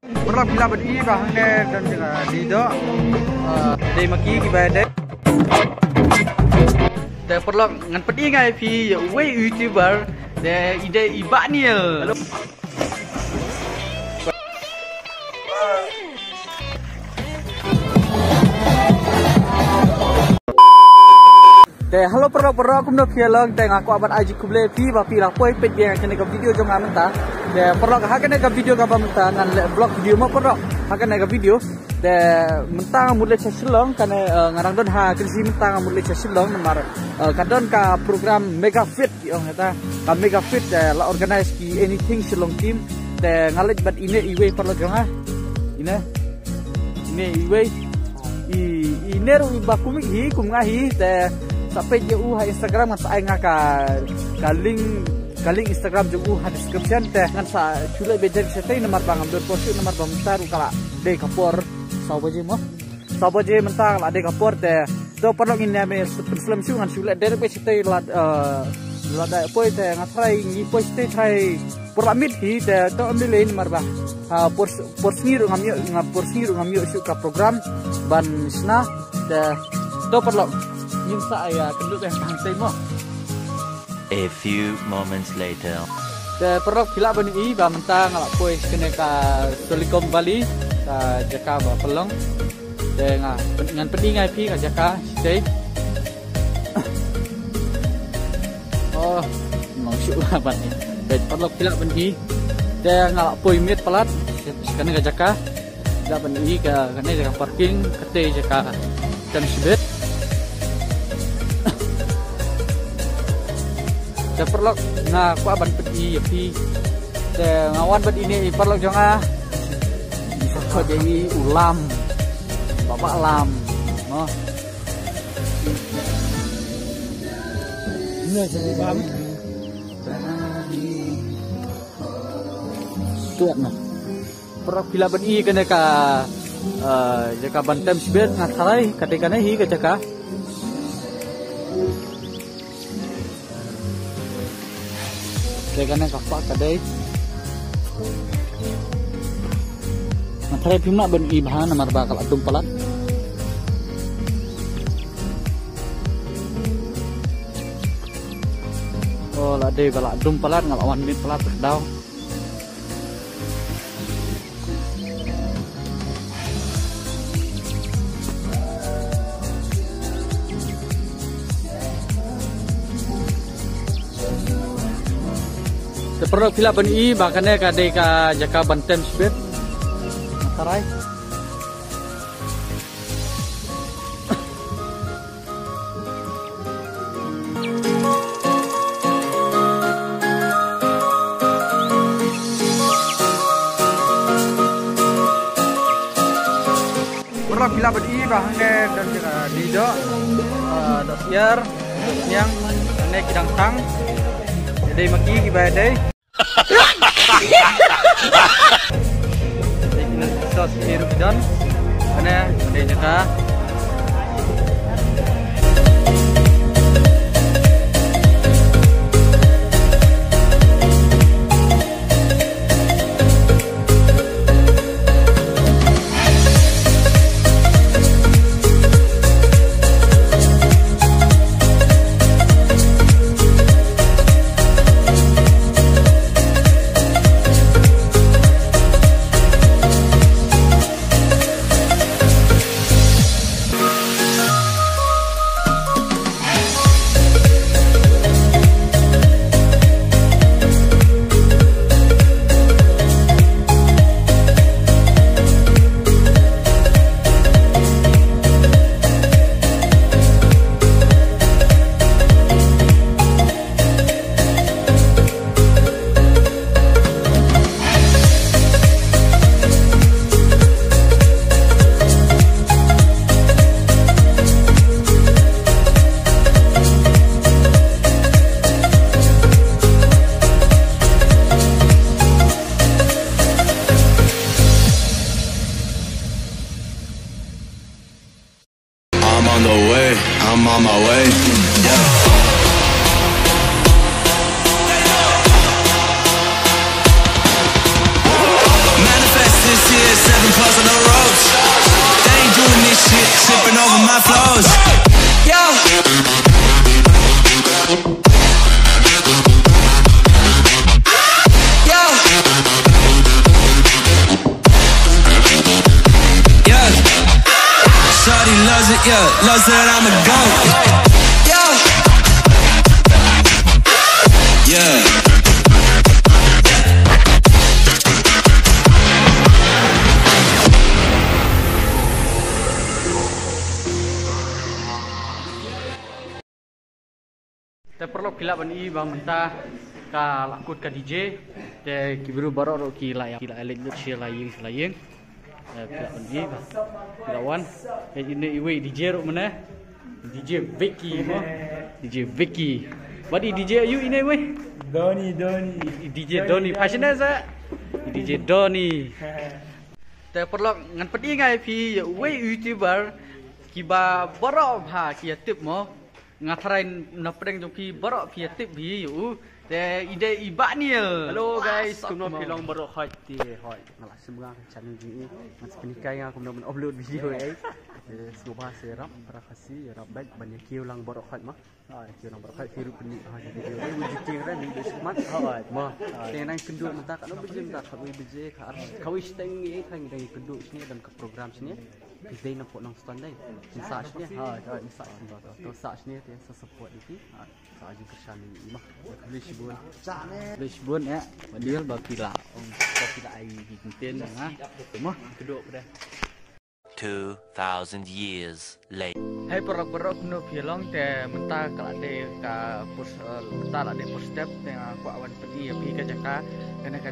Perlu bila beri bahan dan di do day maki ibadah. Te perlu ngan pedi ngai pi we YouTuber de ide ibaniel. Halo perlu aku nak film tengah aku abad aji kuble pi bapi lah poi pet yang kena ke video jong amenta perlu hakane ke video ka amenta ngan vlog video mo perlu hakane ke video mentang mulai sesilong kana ngarang don ha kisi mentang mulai sesilong nomor kadon ka program mega fit yang kata ka mega fit la organize ki anything silong team ngalit bat ini iwe perlu jong ha ini iwe ini ru ibaku hi kumngahi sampai jauh Instagram ngan saya ngaka link Instagram jauh description teh ngan sa chulai bejar setai nomor bang ambil post nomor bang taru kala de kapor sabaje mentang la de kapor teh do perlu ini ame Islam syu ngan chulai de pe setai lada poi teh ngatrai ni poi setai trai poramit hi teh to ambil lain nomor bang porsniru ngamyo syu ka program ban sna teh do perlu nhưng saya kenduk yang bangsa mo. A few moments later. Perlu bila bani ba mentang ala poi kene ka Solikom Bali ka jaka ba pelong. Ngan pedingai pi ka jaka stay. Oh, mau syuk apa ni. Perlu bila bani ngala poi mit pelat kene ka jaka. Da bani ka kene jaka parking kete jaka jam sibet. Perlu na ku aban pedi pi ngawan bed ini perlu jonga kok jadi ulam bapak lam no ini jadi bam tuat nah perlu bila bedi kena ka jaka bantem sibet ngasalai kadekane hi ka jaka Kena kapak kadai. Matrai pimna ben ibahan namar bakal atum pelat. Oh la dei bala atum pelat ngalawan mit pelat daw. Perlu bila bani bahkannya kadai ka jaka bantem sibet matarai perlu bila bani bahkannya dan di do dosier yang naik kidang tang jadi maki ibadai sos hirup dan mana jaka I'm on my way. Manifest this Yeah, love said I'm a goat. Yeah. Yeah. Te perlu kilap ni bang mentah ka lakut ka DJ te kibru baru kila elek sia lain kilap ni kilawan ini iwe DJ ro mana DJ Vicky DJ Vicky what DJ you ini we Doni DJ Doni passionate sa DJ Doni te perlu ngan pedi ngai pi we YouTuber kiba baru ha kia tip mo ngatharain napreng joki barok pia tip bi yu te ide ibaniel. Hello guys, kumno pilong baru hot ti hot ngala semua channel ni mas penikai yang kumno upload video ai semoga serap berakasi ya baik banyak kiu lang baru hot mah kiu lang baru hot firu peni ha video ai wujud tinggal ni de semat hot mah tenang kenduk mentak anu bejem tak khawi beje khawi steng ni thang dai kenduk sini dan ke program sini Kita nak potong stand ni, misal ni, misal ni, tu misal ni dia support ini, sahaja kerja ni mah, Belis bun ya, dia bapila, bapila air di konten na, mah kedua pada. 2,000 years later. Hai perok no filong te mentah kalau de ka pos mentah ada pos step te aku awan pergi api ka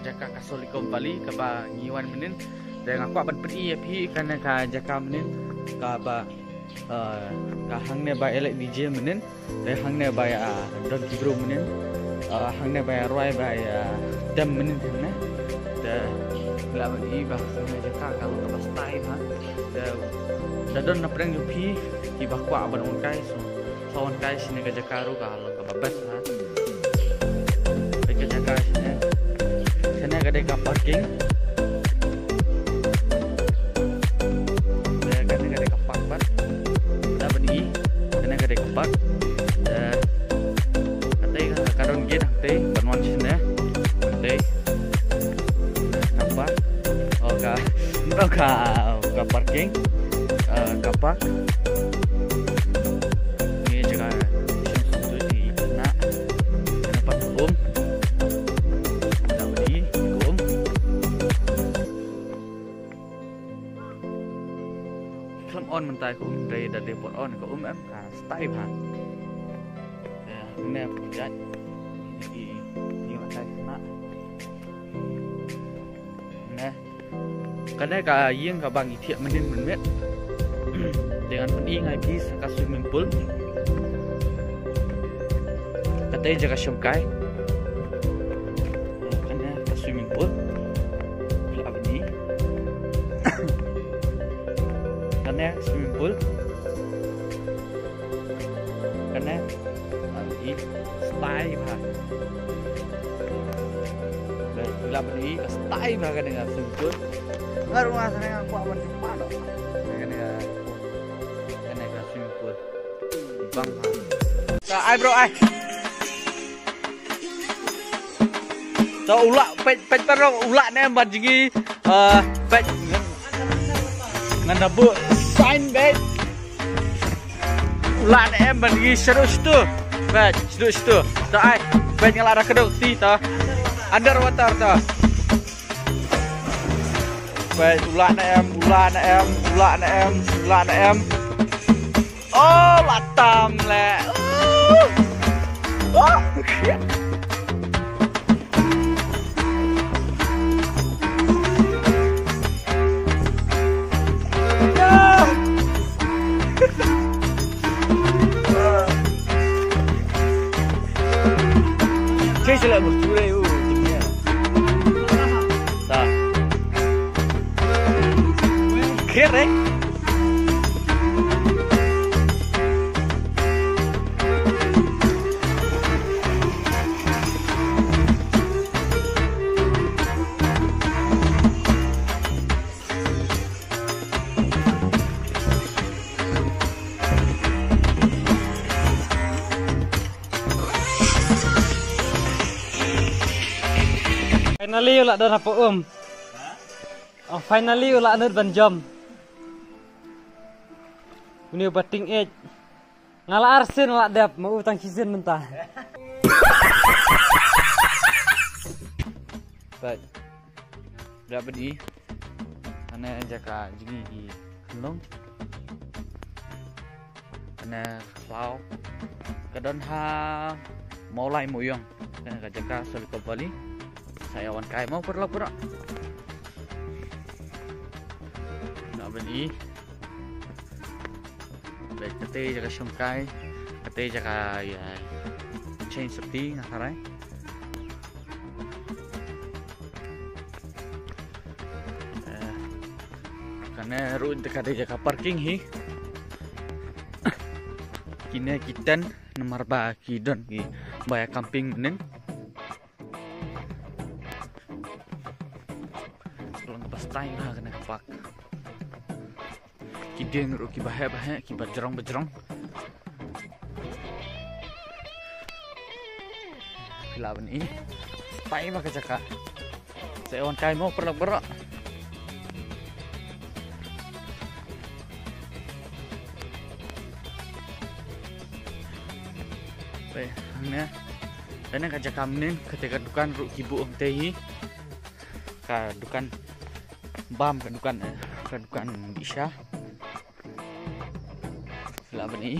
jaka kasoli kembali ke ba ngiwan menin dan aku akan pergi api kana ka jaka menin ka ba ka hangne ba elek DJ menin dan hangne ba don kibro menin hangne ba roi ba dam menin ne te lawan i ba jaka kalau ka pastai ha dan don napreng jupi iba kwa ban on kai so sawan kai sini ka jakaru ka halong ka babas ha ka jaka sini sana ka de ka parking ka de ka park bat da bani sana ka de ka park ate ka karon gid ate banwan sini ate nampak ka parking ka park on mentai ku dari depot on ke em ka style ha ya ne pujat ni matai na ne kana ka yeng ka bang ithia menin menmet dengan peni ngai bis ka swimming pool katay jaga syumkai kana ka swimming pool abdi kana swimming pool kana abdi style ha bila beli style ha kana swimming pool ngaruh sana aku awan cepat dok kana swimming pool bang ha ai bro ai so ulak pet perong ulak ne banjingi pet ngana bu sign bet ulak ne banjingi seru situ pet situ ta ai pet ngalara kedok ti ta underwater ta pet ulak ne em oh latam le oh Saya selalu bercurai timnya. Tak. Keren. Finally ulah dah apa oh finally ulah anud ban jam Ini bating edge. Ngalah arsen lah dap mau utang season mentah. Baik. Dah beri. Ana jaka jingi di kelong. Ana klau. Kadon ha mulai moyong. Kana jaka sel kembali. Saya wan kai mau perlu. Dah beri. Baik, kete jaga sungkai, kete jaga ya chain seperti ngarai. Karena road dekat jaga parking hi. Kini kita nomor baki don hi bayar camping neng. Kalau ngepas time lah kena kapak. Dia ngeruk ki bahaya ki bajrong. Filaban ini pai maka caka. Saya wan kai mau perlak. Baik, hanya dan yang kaca kamnin ketika dukan ruk kibu om tehi ka dukan bam ka dukan isya. Laban ini,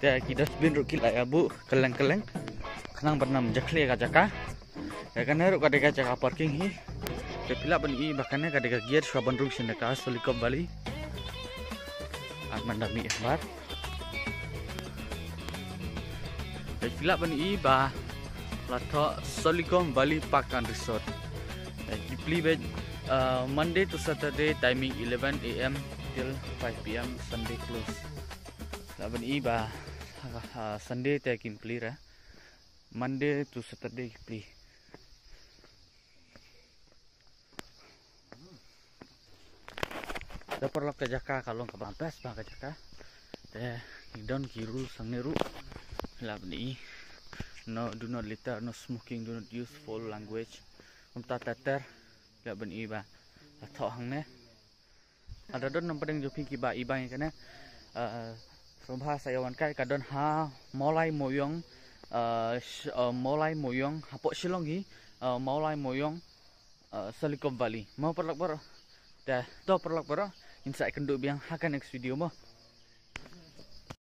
dia kita spin rukil ayah bu keleng kenang bernam jakli kacaka, ya kan ruk kadeka caka parking hi, tapi laban ini bahkannya kadeka gear swaban ruk sindaka solikop bali, mendami isbar, tapi laban ini bah lato solikom bali park and resort, dipli bed Monday to Saturday timing 11 AM till 5 PM Sunday close. Laban iba Sunday taking clear. Monday to Saturday play. Dapat lo kejaka kalau ke bampes bang kejaka. Hidon kiru sangeru. Laban i no do not litter, no smoking, do not use foul language. Tater laban iba atau hangnya. Ada don nampak jopi kiba ibang kan Sombha saya wan kai kadon ha mulai moyong hapok silong hi mulai moyong Silicon Valley mau perlak dah to perlak insya kenduk biang akan next video mo